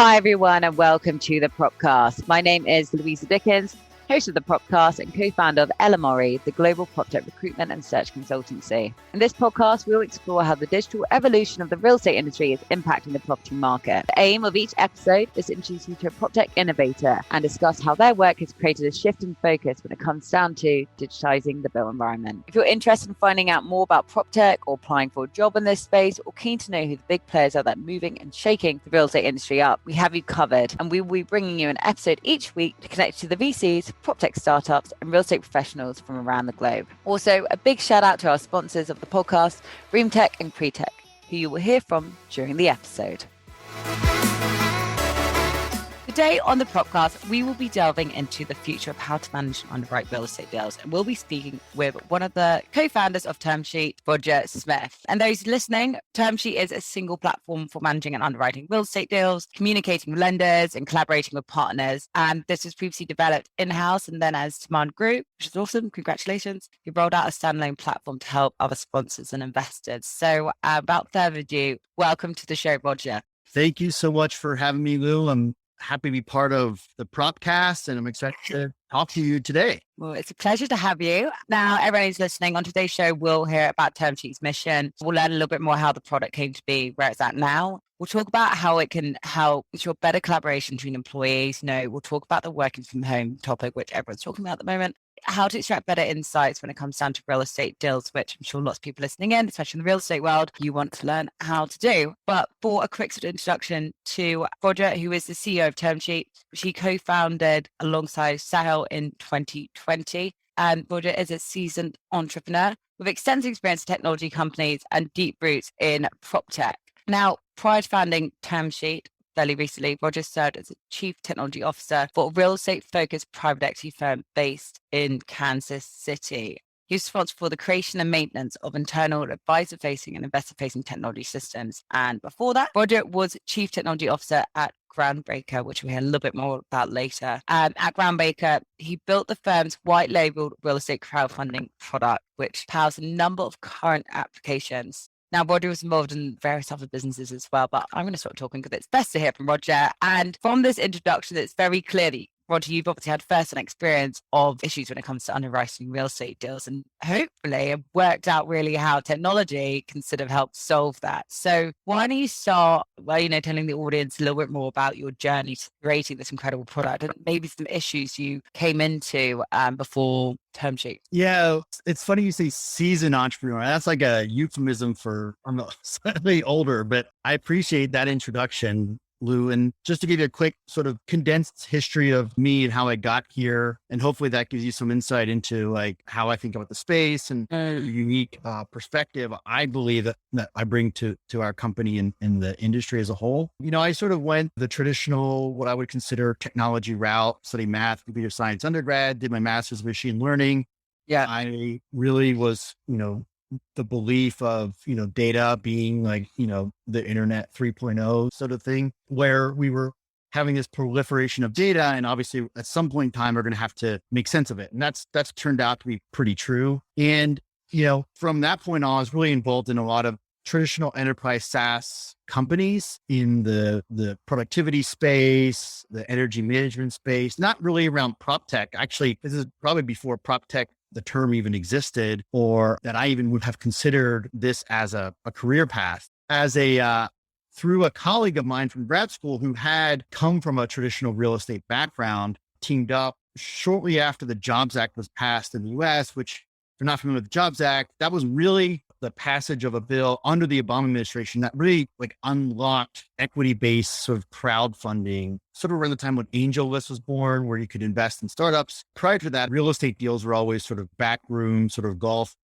Hi, everyone, and welcome to the Propcast. My name is Louisa, host of the Propcast and co-founder of LMRE, the global Proptech recruitment and search consultancy. In this podcast, we'll explore how the digital evolution of the real estate industry is impacting the property market. The aim of each episode is to introduce you to a Proptech innovator and discuss how their work has created a shift in focus when it comes down to digitizing the built environment. If you're interested in finding out more about Proptech or applying for a job in this space, or keen to know who the big players are that are moving and shaking the real estate industry up, we have you covered, and we will be bringing you an episode each week to connect you to the VCs, Proptech startups, and real estate professionals from around the globe. Also, a big shout out to our sponsors of the podcast, Tech and Pretech, who you will hear from during the episode. Today on the Propcast, we will be delving into the future of how to manage and underwrite real estate deals. And we'll be speaking with one of the co-founders of TermSheet, Roger Smith. And those listening, TermSheet is a single platform for managing and underwriting real estate deals, communicating with lenders and collaborating with partners. And this was previously developed in-house, and then as demand grew, which is awesome, congratulations, we rolled out a standalone platform to help other sponsors and investors. So without further ado, welcome to the show, Roger. Thank you so much for having me, Lou. I'm happy to be part of the Propcast, and I'm excited to talk to you today. Well, it's a pleasure to have you. Now, everyone who's listening on today's show will hear about TermSheet's mission. We'll learn a little bit more how the product came to be, where it's at now. We'll talk about how it can help ensure better collaboration between employees. We'll talk about the working from home topic, which everyone's talking about at the moment. How to extract better insights when it comes down to real estate deals, which I'm sure lots of people listening in, especially in the real estate world, you want to learn how to do. But for a quick sort of introduction to Roger, who is the CEO of TermSheet, which he co-founded alongside Sahil in 2020. And Roger is a seasoned entrepreneur with extensive experience in technology companies and deep roots in Proptech. Now, prior to founding TermSheet, fairly recently, Roger served as a chief technology officer for a real estate-focused private equity firm based in Kansas City. He was responsible for the creation and maintenance of internal advisor-facing and investor-facing technology systems. And before that, Roger was chief technology officer at Groundbreaker, which we'll hear a little bit more about later. At Groundbreaker, he built the firm's white-labeled real estate crowdfunding product, which powers a number of current applications. Now, Roger was involved in various other businesses as well, but I'm going to stop talking because it's best to hear from Roger. And from this introduction, it's very clear that, Roger, you've obviously had first-hand experience of issues when it comes to underwriting real estate deals, and hopefully have worked out really how technology can sort of help solve that. So why don't you start by, telling the audience a little bit more about your journey to creating this incredible product and maybe some issues you came into before TermSheet? Yeah, it's funny you say seasoned entrepreneur. That's like a euphemism for I'm slightly older, but I appreciate that introduction, Lou. And just to give you a quick sort of condensed history of me and how I got here, and hopefully that gives you some insight into like how I think about the space and the unique perspective I believe that I bring to our company and the industry as a whole. I sort of went the traditional, what I would consider technology route, studied math, computer science undergrad, did my master's in machine learning. Yeah. I really was, the belief of, data being like, the internet 3.0 sort of thing, where we were having this proliferation of data. And obviously at some point in time, we're going to have to make sense of it. And that's turned out to be pretty true. And, from that point on, I was really involved in a lot of traditional enterprise SaaS companies in the productivity space, the energy management space, not really around Proptech. Actually, this is probably before Proptech the term even existed, or that I even would have considered this as a career path. Through a colleague of mine from grad school who had come from a traditional real estate background, teamed up shortly after the Jobs Act was passed in the US, which if you're not familiar with the Jobs Act, that was really the passage of a bill under the Obama administration that really unlocked equity-based sort of crowdfunding, sort of around the time when AngelList was born, where you could invest in startups. Prior to that, real estate deals were always sort of backroom, sort of golf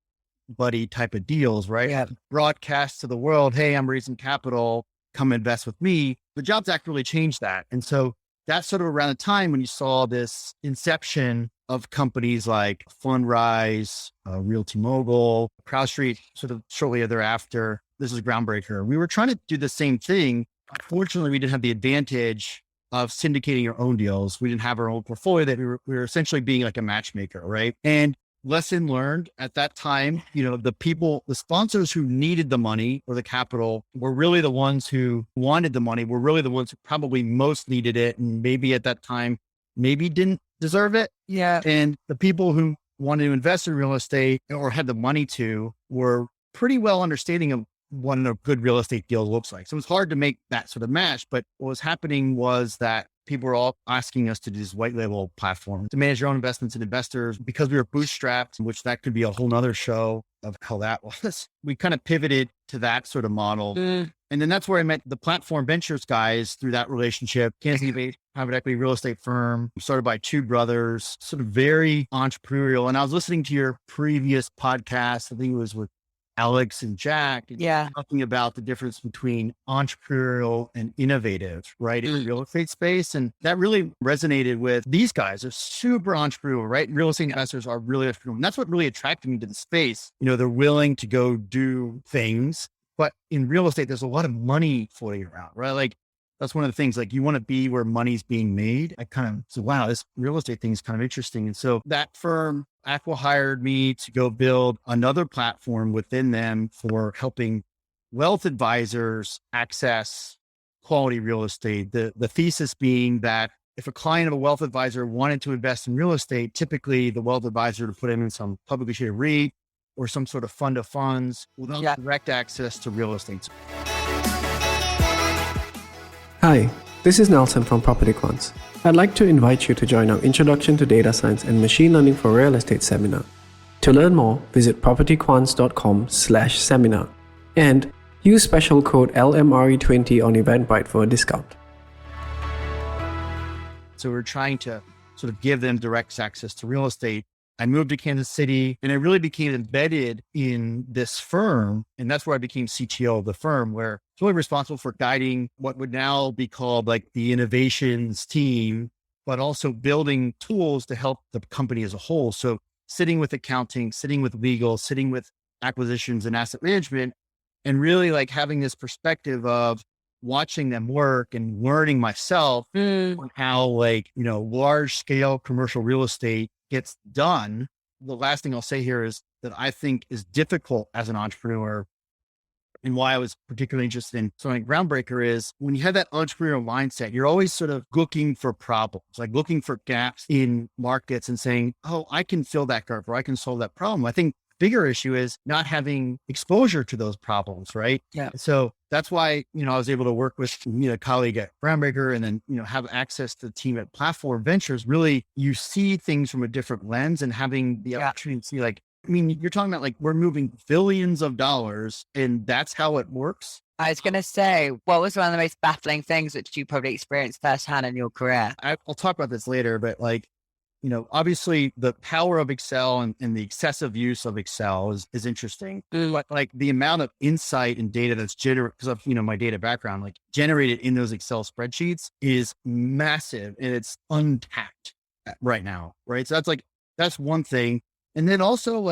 buddy type of deals, right? Yeah. Broadcast to the world, hey, I'm raising capital, come invest with me. The Jobs Act really changed that. And so that's sort of around the time when you saw this inception of companies like Fundrise, Realty Mogul, CrowdStreet, sort of shortly thereafter. This is Groundbreaker. We were trying to do the same thing. Unfortunately, we didn't have the advantage of syndicating our own deals. We didn't have our own portfolio that we were essentially being like a matchmaker, right? And lesson learned at that time, the sponsors who needed the money or the capital were really the ones who wanted the money, were really the ones who probably most needed it. And maybe at that time, maybe didn't deserve it. Yeah. And the people who wanted to invest in real estate or had the money to were pretty well understanding of what a good real estate deal looks like. So it was hard to make that sort of match. But what was happening was that people were all asking us to do this white label platform to manage your own investments and investors because we were bootstrapped, which that could be a whole nother show of how that was. We kind of pivoted to that sort of model. And then that's where I met the platform ventures guys through that relationship. Kansas City private equity real estate firm started by two brothers, sort of very entrepreneurial. And I was listening to your previous podcast. I think it was with Alex and Jack, talking about the difference between entrepreneurial and innovative, right? In the real estate space. And that really resonated with these guys. They're super entrepreneurial, right? Real estate investors are really entrepreneurial. And that's what really attracted me to the space. They're willing to go do things, but in real estate, there's a lot of money floating around, right? Like that's one of the things, like you want to be where money's being made. I kind of said, wow, this real estate thing is kind of interesting. And so that firm, Aqua, hired me to go build another platform within them for helping wealth advisors access quality real estate. The thesis being that if a client of a wealth advisor wanted to invest in real estate, typically the wealth advisor would put him in some publicly traded REIT or some sort of fund of funds without direct access to real estate. Hi, this is Nelson from Property Quants. I'd like to invite you to join our Introduction to Data Science and Machine Learning for Real Estate seminar. To learn more, visit propertyquants.com/seminar and use special code LMRE20 on Eventbrite for a discount. So we're trying to sort of give them direct access to real estate. I moved to Kansas City and I really became embedded in this firm. And that's where I became CTO of the firm, where I was really responsible for guiding what would now be called like the innovations team, but also building tools to help the company as a whole. So sitting with accounting, sitting with legal, sitting with acquisitions and asset management, and really like having this perspective of watching them work and learning myself on how large scale commercial real estate gets done. The last thing I'll say here is that I think is difficult as an entrepreneur, and why I was particularly interested in something Groundbreaker is when you have that entrepreneurial mindset, you're always sort of looking for problems, like looking for gaps in markets and saying, oh, I can fill that gap or I can solve that problem. I think bigger issue is not having exposure to those problems, right? Yeah. So that's why, I was able to work with a colleague at Groundbreaker and then, have access to the team at Platform Ventures. Really, you see things from a different lens and having the opportunity to see you're talking about like we're moving billions of dollars and that's how it works. I was going to say, what was one of the most baffling things which you probably experienced firsthand in your career? I'll talk about this later, but obviously the power of Excel and the excessive use of Excel is interesting. But like the amount of insight and data that's generated, because of, my data background, like generated in those Excel spreadsheets is massive and it's untapped right now. Right. So that's one thing. And then also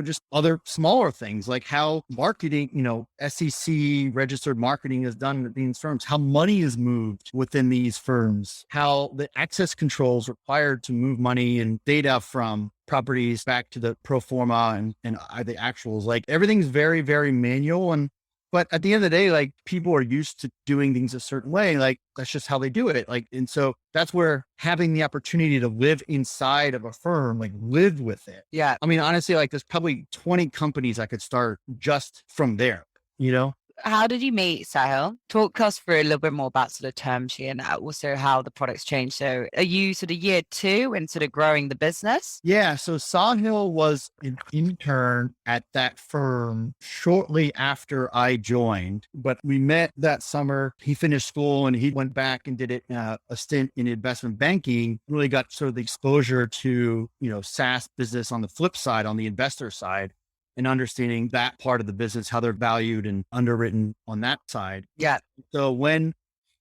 just other smaller things like how marketing, SEC registered marketing is done at these firms, how money is moved within these firms, how the access controls required to move money and data from properties back to the pro forma and the actuals, like everything's very, very manual. But at the end of the day, people are used to doing things a certain way. That's just how they do it. And so that's where having the opportunity to live inside of a firm, live with it. Yeah. I mean, honestly, there's probably 20 companies I could start just from there, How did you meet Sahil? Talk us through a little bit more about sort of TermSheet and also how the product's changed. So are you sort of year 2 and sort of growing the business? Yeah. So Sahil was an intern at that firm shortly after I joined, but we met that summer. He finished school and he went back and did a stint in investment banking, really got sort of the exposure to, SaaS business on the flip side, on the investor side. And understanding that part of the business, how they're valued and underwritten on that side. Yeah. So when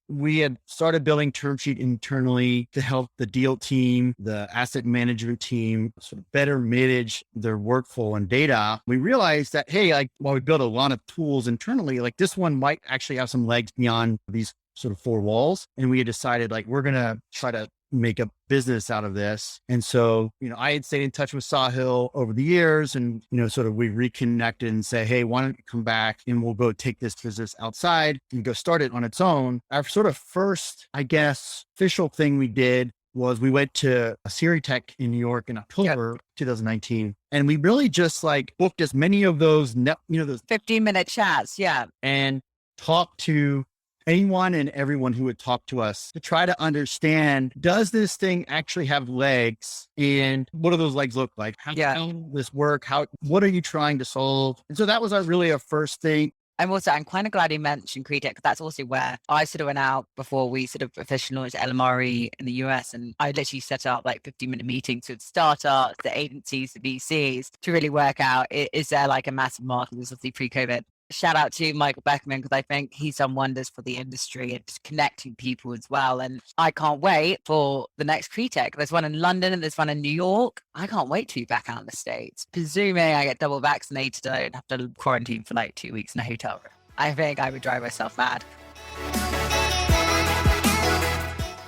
we had started building TermSheet internally to help the deal team, the asset management team sort of better manage their workflow and data, we realized that, hey, while we built a lot of tools internally, this one might actually have some legs beyond these sort of 4 walls. And we had decided we're going to try to make a business out of this. And so, I had stayed in touch with Sahil over the years and, sort of we reconnected and say, hey, why don't you come back and we'll go take this business outside and go start it on its own. Our sort of first, I guess, official thing we did was we went to a Tech in New York in October 2019. And we really just booked as many of those, those 15-minute chats. Yeah. And talked to anyone and everyone who would talk to us to try to understand, does this thing actually have legs? And what do those legs look like? How does this work? What are you trying to solve? And so that was really our first thing. I'm kind of glad you mentioned Cretech, because that's also where I sort of went out before we sort of officially launched LMRE in the US. And I literally set up 15-minute meetings with startups, the agencies, the VCs to really work out, is there a massive market? This was obviously pre-COVID. Shout out to Michael Beckerman, because I think he's done wonders for the industry and just connecting people as well. And I can't wait for the next Cretech. There's one in London and there's one in New York. I can't wait to be back out in the States. Presuming I get double vaccinated, I don't have to quarantine for 2 weeks in a hotel room. I think I would drive myself mad.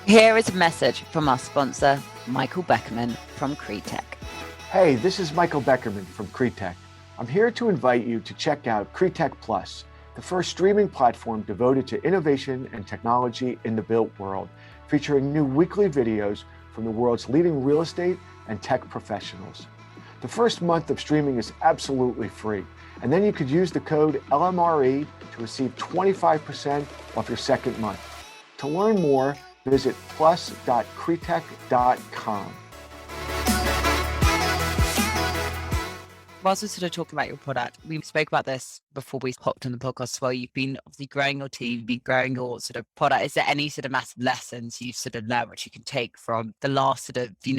Here is a message from our sponsor, Michael Beckerman from Cretech. Hey, this is Michael Beckerman from Cretech. I'm here to invite you to check out Cretech Plus, the first streaming platform devoted to innovation and technology in the built world, featuring new weekly videos from the world's leading real estate and tech professionals. The first month of streaming is absolutely free, and then you could use the code LMRE to receive 25% off your second month. To learn more, visit plus.cretech.com. Whilst we're sort of talking about your product, we spoke about this before we hopped on the podcast as well. You've been obviously growing your team, you've been growing your sort of product. Is there any sort of massive lessons you've sort of learned which you can take from the last sort of, 2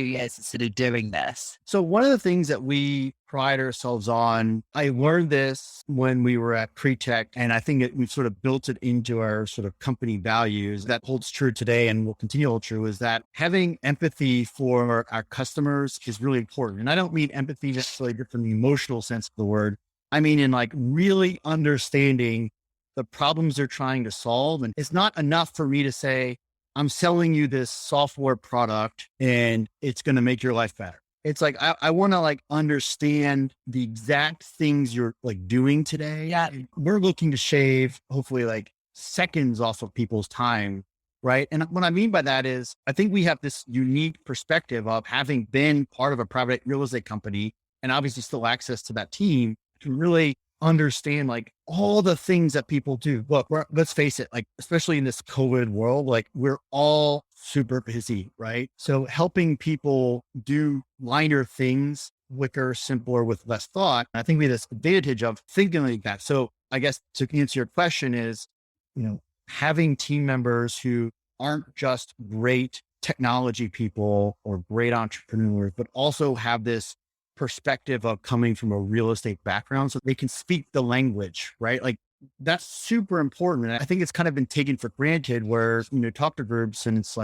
years of sort of doing this? So one of the things that we pride ourselves on, I learned this when we were at Proptech, and I think we've sort of built it into our sort of company values that holds true today and will continue to hold true, is that having empathy for our customers is really important. And I don't mean empathy necessarily from the emotional sense of the word. I mean, in really understanding the problems they're trying to solve. And it's not enough for me to say, I'm selling you this software product and it's going to make your life better. It's I want to understand the exact things you're doing today. Yeah. We're looking to shave hopefully seconds off of people's time. Right. And what I mean by that is I think we have this unique perspective of having been part of a private real estate company and obviously still access to that team to really understand all the things that people do. Look, let's face it, especially in this COVID world, we're all super busy, right? So helping people do lighter things, quicker, simpler, with less thought. I think we have this advantage of thinking like that. So I guess to answer your question is, having team members who aren't just great technology people or great entrepreneurs, but also have this perspective of coming from a real estate background so they can speak the language, right? That's super important. And I think it's kind of been taken for granted where, talk to groups and it's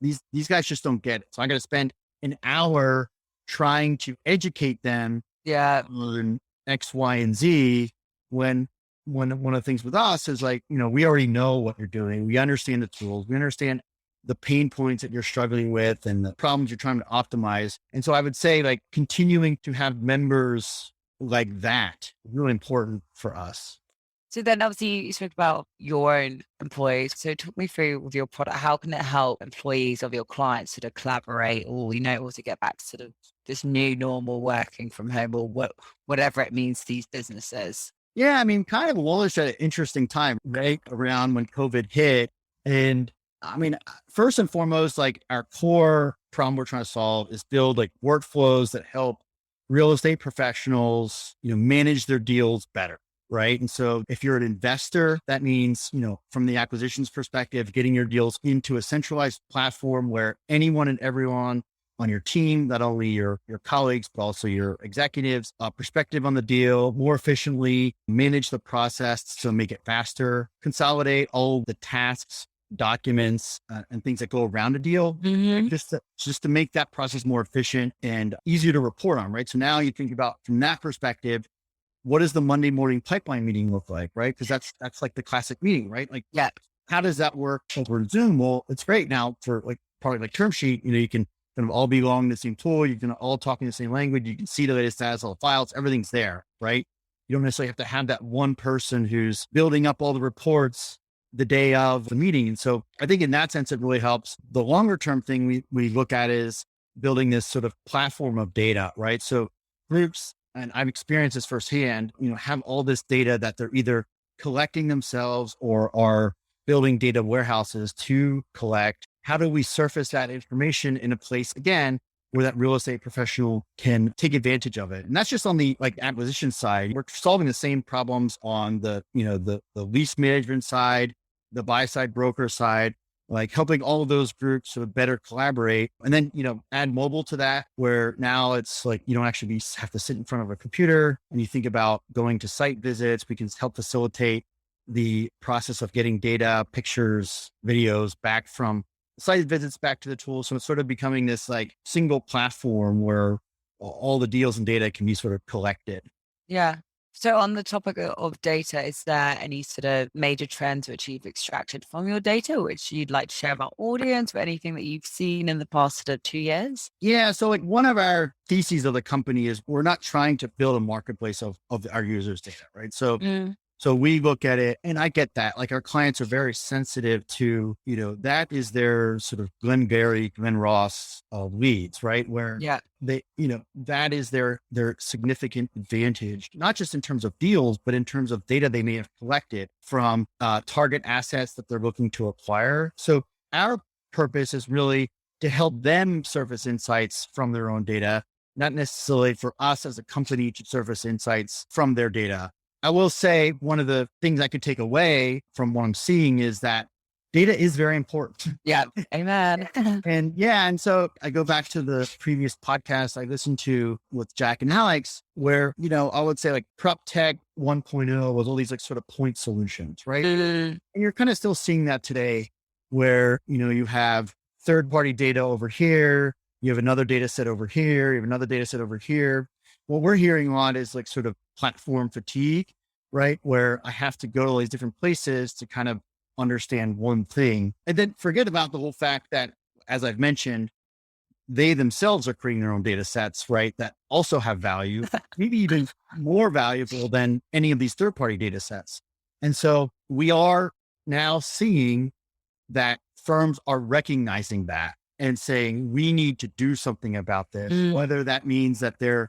these guys just don't get it. So I got to spend an hour trying to educate them on X, Y, and Z when one of the things with us is we already know what you're doing. We understand the tools. We understand the pain points that you're struggling with and the problems you're trying to optimize. And so I would say continuing to have members like that is really important for us. So then obviously you spoke about your own employees. So talk me through with your product, how can it help employees of your clients sort of collaborate or, also get back to sort of this new normal working from home or whatever it means to these businesses? Yeah, I mean, kind of launched at an interesting time, right around when COVID hit. And I mean, first and foremost, our core problem we're trying to solve is build workflows that help real estate professionals, manage their deals better. Right. And so if you're an investor, that means, from the acquisitions perspective, getting your deals into a centralized platform where anyone and everyone on your team, not only your colleagues, but also your executives, perspective on the deal, more efficiently manage the process to make it faster, consolidate all the tasks, documents, and things that go around a deal, just to make that process more efficient and easier to report on. Right. So now you think about from that perspective, what does the Monday morning pipeline meeting look like? Right. Because that's the classic meeting, right? How does that work over Zoom? Well, it's great now for product like TermSheet, you can kind of all belong to the same tool. You can all talk in the same language. You can see the latest status, all the files, everything's there, right? You don't necessarily have to have that one person who's building up all the reports the day of the meeting. And so I think in that sense, it really helps. The longer term thing we look at is building this sort of platform of data, right? So groups, and I've experienced this firsthand, have all this data that they're either collecting themselves or are building data warehouses to collect. How do we surface that information in a place, again, where that real estate professional can take advantage of it? And that's just on the acquisition side. We're solving the same problems on the lease management side, the buy side broker side, helping all of those groups sort of better collaborate. And then, add mobile to that, where now it's you don't actually have to sit in front of a computer and you think about going to site visits. We can help facilitate the process of getting data, pictures, videos back from site visits back to the tool. So it's sort of becoming this single platform where all the deals and data can be sort of collected. Yeah. So on the topic of data, is there any sort of major trends which you've extracted from your data, which you'd like to share with our audience, or anything that you've seen in the past 2 years? Yeah. So one of our theses of the company is we're not trying to build a marketplace of our users' data, right? So we look at it, and I get that. Our clients are very sensitive to, that is their sort of Glenn Berry, Glenn Ross leads, right? Where they, that is their significant advantage, not just in terms of deals, but in terms of data they may have collected from target assets that they're looking to acquire. So our purpose is really to help them surface insights from their own data, not necessarily for us as a company to surface insights from their data. I will say one of the things I could take away from what I'm seeing is that data is very important. Yeah. Amen. And so I go back to the previous podcast I listened to with Jack and Alex, where, I would say Proptech 1.0 was all these sort of point solutions, right? And you're kind of still seeing that today where, you have third-party data over here, you have another data set over here, you have another data set over here. What we're hearing a lot is sort of platform fatigue, right? Where I have to go to all these different places to kind of understand one thing, and then forget about the whole fact that, as I've mentioned, they themselves are creating their own data sets, right? That also have value, maybe even more valuable than any of these third-party data sets. And so we are now seeing that firms are recognizing that and saying, we need to do something about this, whether that means that they're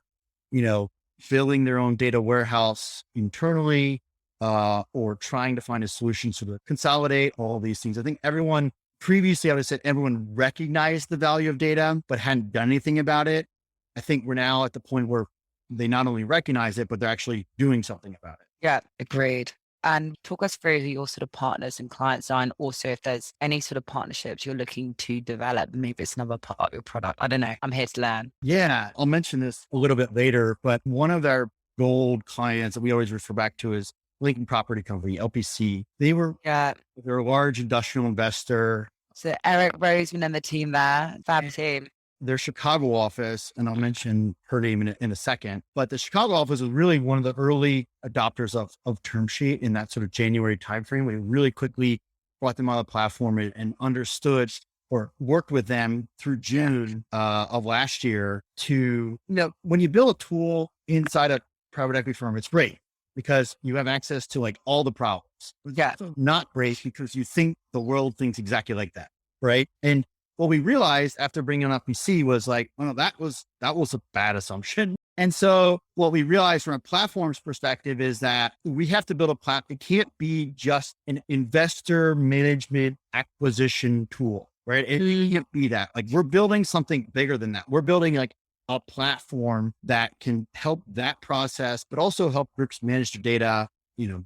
filling their own data warehouse internally, or trying to find a solution to consolidate all these things. I think everyone previously, I would have said everyone recognized the value of data, but hadn't done anything about it. I think we're now at the point where they not only recognize it, but they're actually doing something about it. Yeah, agreed. And talk us through your sort of partners and clients, and also if there's any sort of partnerships you're looking to develop, maybe it's another part of your product. I don't know. I'm here to learn. Yeah, I'll mention this a little bit later, but one of our gold clients that we always refer back to is Lincoln Property Company, LPC. They're a large industrial investor. So Eric Roseman and the team there, fab team. Their Chicago office, and I'll mention her name in a second, but the Chicago office was really one of the early adopters of TermSheet in that sort of January timeframe. We really quickly brought them on the platform and understood or worked with them through June of last year to, when you build a tool inside a private equity firm, it's great because you have access to all the problems. Yeah. It's not great because you think the world thinks exactly like that, right? And what we realized after bringing on PC was that was a bad assumption. And so what we realized from a platform's perspective is that we have to build a platform. It can't be just an investor management acquisition tool, right? It can't be that. We're building something bigger than that. We're building a platform that can help that process, but also help groups manage their data,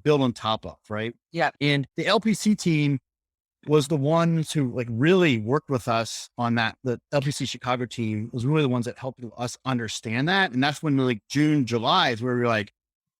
build on top of, right? Yeah. And the LPC team was the ones who really worked with us on that. The LPC Chicago team was really the ones that helped us understand that. And that's when June, July is where we were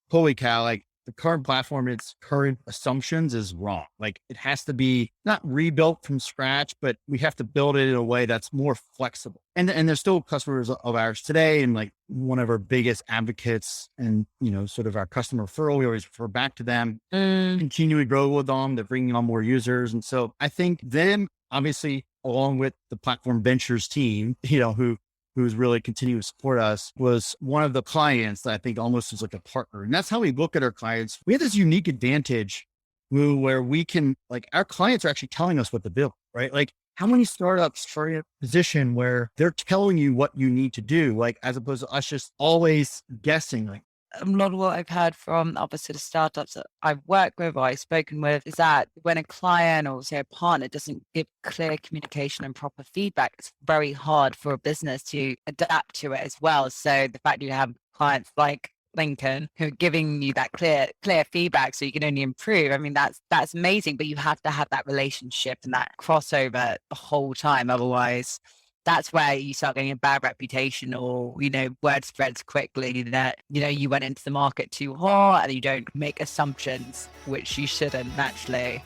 holy cow, the current platform, its current assumptions is wrong. It has to be not rebuilt from scratch, but we have to build it in a way that's more flexible. And there's still customers of ours today. And one of our biggest advocates and, sort of our customer referral, we always refer back to them, continue to grow with them. They're bringing on more users. And so I think them obviously, along with the platform ventures team, who's really continuing to support us, was one of the clients that I think almost is like a partner. And that's how we look at our clients. We have this unique advantage, Lou, where we can, like, our clients are actually telling us what to build, right? Like, how many startups are in a position where they're telling you what you need to do, like, as opposed to us just always guessing, like, a lot of what I've heard from other sort of startups that I've worked with or I've spoken with is that when a client or say a partner doesn't give clear communication and proper feedback, it's very hard for a business to adapt to it as well. So the fact you have clients like Lincoln who are giving you that clear feedback so you can only improve. I mean, that's amazing, but you have to have that relationship and that crossover the whole time. Otherwise, that's where you start getting a bad reputation, or, word spreads quickly that, you went into the market too hot and you don't make assumptions, which you shouldn't naturally.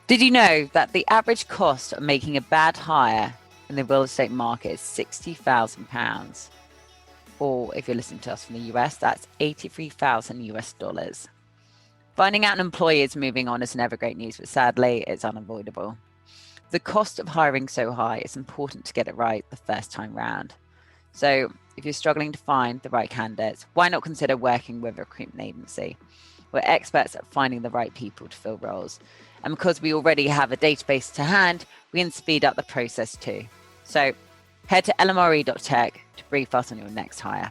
Did you know that the average cost of making a bad hire in the real estate market is £60,000? Or if you're listening to us from the US, that's $83,000. Finding out an employee is moving on is never great news, but sadly, it's unavoidable. The cost of hiring so high, it's important to get it right the first time round. So if you're struggling to find the right candidates, why not consider working with a recruitment agency? We're experts at finding the right people to fill roles. And because we already have a database to hand, we can speed up the process too. So head to LMRE.tech to brief us on your next hire.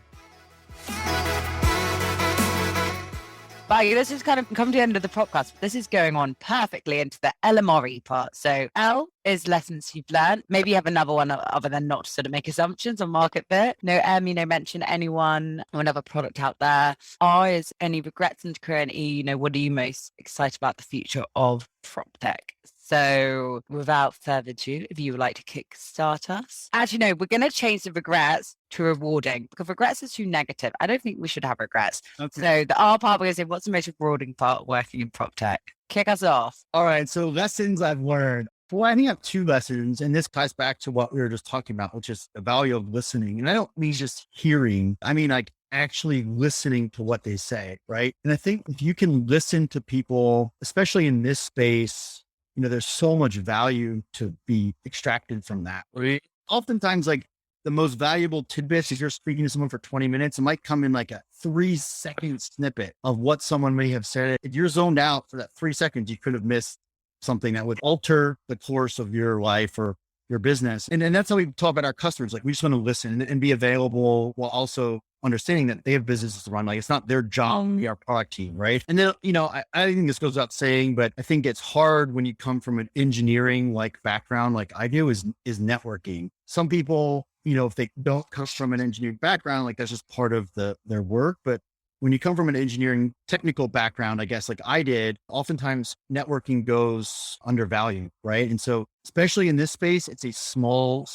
Wow, this is kind of come to the end of the Propcast. This is going on perfectly into the LMRE part. So L is lessons you've learned. Maybe you have another one other than not to sort of make assumptions on market fit. No, M, mention anyone or another product out there. R is any regrets in career, and E, what are you most excited about the future of Proptech? So without further ado, if you would like to kickstart us. Actually, no, we're going to change the regrets to rewarding, because regrets is too negative. I don't think we should have regrets. Okay. So the R part, we're going to say, what's the most rewarding part of working in Proptech? Kick us off. All right. So lessons I've learned. Well, I think I have two lessons, and this ties back to what we were just talking about, which is the value of listening. And I don't mean just hearing. I mean, like, actually listening to what they say, right? And I think if you can listen to people, especially in this space, there's so much value to be extracted from that. Right? Oftentimes, like, the most valuable tidbits, if you're speaking to someone for 20 minutes, it might come in like a 3-second snippet of what someone may have said. If you're zoned out for that 3 seconds, you could have missed something that would alter the course of your life or your business. And that's how we talk about our customers. Like, we just want to listen and be available while also understanding that they have businesses to run. Like, it's not their job to be our product team, right? And then, I think this goes without saying, but I think it's hard when you come from an engineering like background, like I do, is networking. Some people, if they don't come from an engineering background, like that's just part of their work. But when you come from an engineering technical background, I guess like I did, oftentimes networking goes undervalued, right? And so, especially in this space, it's a small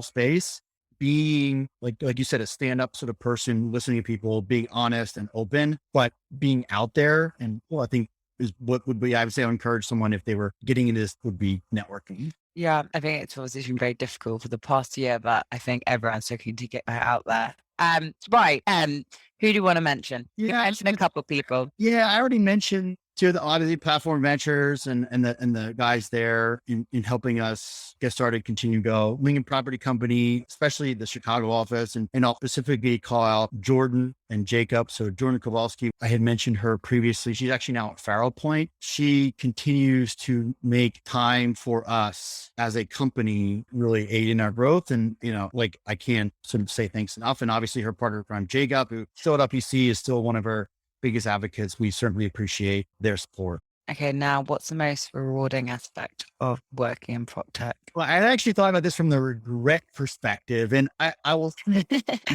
space. Being like you said, a stand-up sort of person, listening to people, being honest and open, but being out there. And I think is what would be, I would say, I would encourage someone if they were getting into this, would be networking. Yeah, I think it's obviously been very difficult for the past year, but I think everyone's looking to get out there. Right. Who do you want to mention? You mentioned a couple of people. Yeah, I already mentioned to the Odyssey Platform Ventures and the guys there in helping us get started, continue to go. Lincoln Property Company, especially the Chicago office, and I'll specifically call out Jordan and Jacob. So Jordan Kowalski, I had mentioned her previously. She's actually now at Farrell Point. She continues to make time for us as a company, really aid in our growth. And, like, I can't sort of say thanks enough. And obviously her partner, Jacob, who still at UPC, is still one of our biggest advocates. We certainly appreciate their support. Okay, now what's the most rewarding aspect of working in Proptech? Well, I actually thought about this from the regret perspective, and I will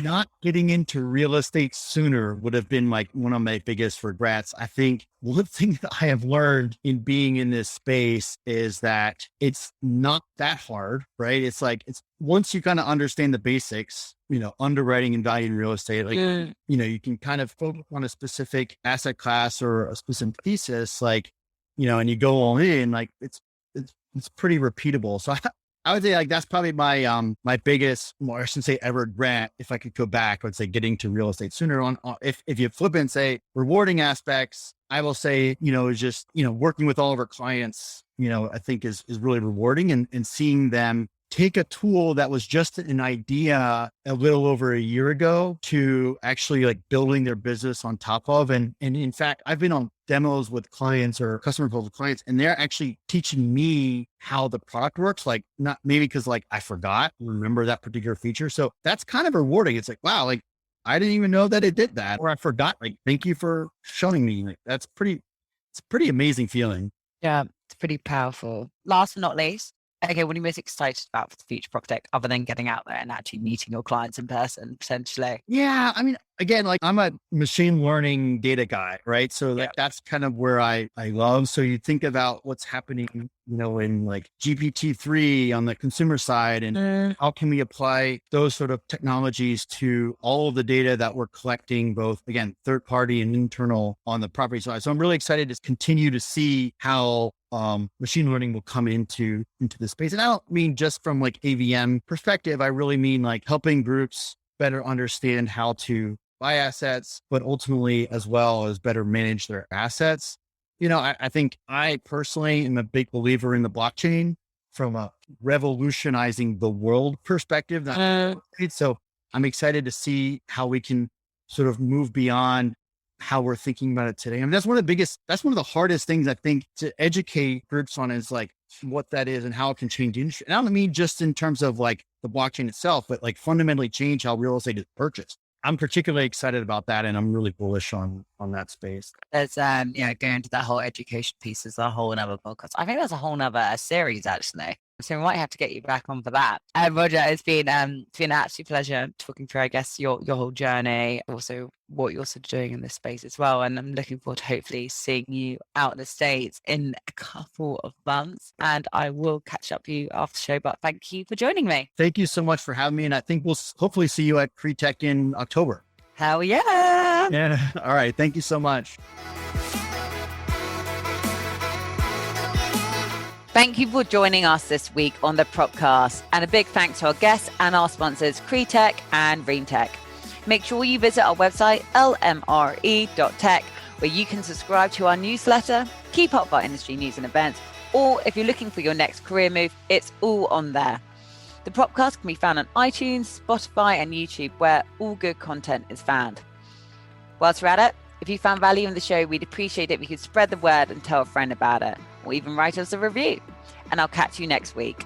not getting into real estate sooner would have been like one of my biggest regrets. I think one thing that I have learned in being in this space is that it's not that hard, right? It's like, once you kind of understand the basics, underwriting and value in real estate, like, you can kind of focus on a specific asset class or a specific thesis, like, and you go all in, like it's pretty repeatable. So I would say like, that's probably my, my biggest, or I shouldn't say ever regret. If I could go back, I would say getting to real estate sooner on, if you flip it and say rewarding aspects, I will say, is just, working with all of our clients, I think is really rewarding, and seeing them take a tool that was just an idea a little over a year ago to actually like building their business on top of. And in fact, I've been on demos with clients or customer calls with clients, and they're actually teaching me how the product works. Like not maybe because like I remember that particular feature. So that's kind of rewarding. It's like, wow, like I didn't even know that it did that, or I forgot. Like, thank you for showing me. Like it's a pretty amazing feeling. Yeah, it's pretty powerful. Last but not least, okay, what are you most excited about for the future Proptech, other than getting out there and actually meeting your clients in person, potentially? Yeah. I mean, again, like I'm a machine learning data guy, right? So like that's kind of where I love. So you think about what's happening, in like GPT-3 on the consumer side, and how can we apply those sort of technologies to all of the data that we're collecting, both again, third party and internal on the property side. So I'm really excited to continue to see how machine learning will come into the space. And I don't mean just from like AVM perspective. I really mean like helping groups better understand how to buy assets, but ultimately as well as better manage their assets. I think I personally am a big believer in the blockchain from a revolutionizing the world perspective. So I'm excited to see how we can sort of move beyond how we're thinking about it today. I mean, that's one of the hardest things I think to educate groups on, is like what that is and how it can change the industry. And I don't mean just in terms of like the blockchain itself, but like fundamentally change how real estate is purchased. I'm particularly excited about that, and I'm really bullish on that space. There's going into that whole education piece is a whole another podcast. I think that's a whole nother series actually. So we might have to get you back on for that. Roger, it's been an absolute pleasure talking through, I guess, your whole journey, also what you're sort of doing in this space as well. And I'm looking forward to hopefully seeing you out in the States in a couple of months. And I will catch up with you after the show, but thank you for joining me. Thank you so much for having me. And I think we'll hopefully see you at Proptech in October. Hell yeah. Yeah. All right. Thank you so much. Thank you for joining us this week on the Propcast, and a big thanks to our guests and our sponsors, Cretech and Reamtech. Make sure you visit our website, lmre.tech, where you can subscribe to our newsletter, keep up with our industry news and events, or if you're looking for your next career move, it's all on there. The Propcast can be found on iTunes, Spotify, and YouTube, where all good content is found. Whilst we're at it, if you found value in the show, we'd appreciate it if you could spread the word and tell a friend about it, or even write us a review. And I'll catch you next week.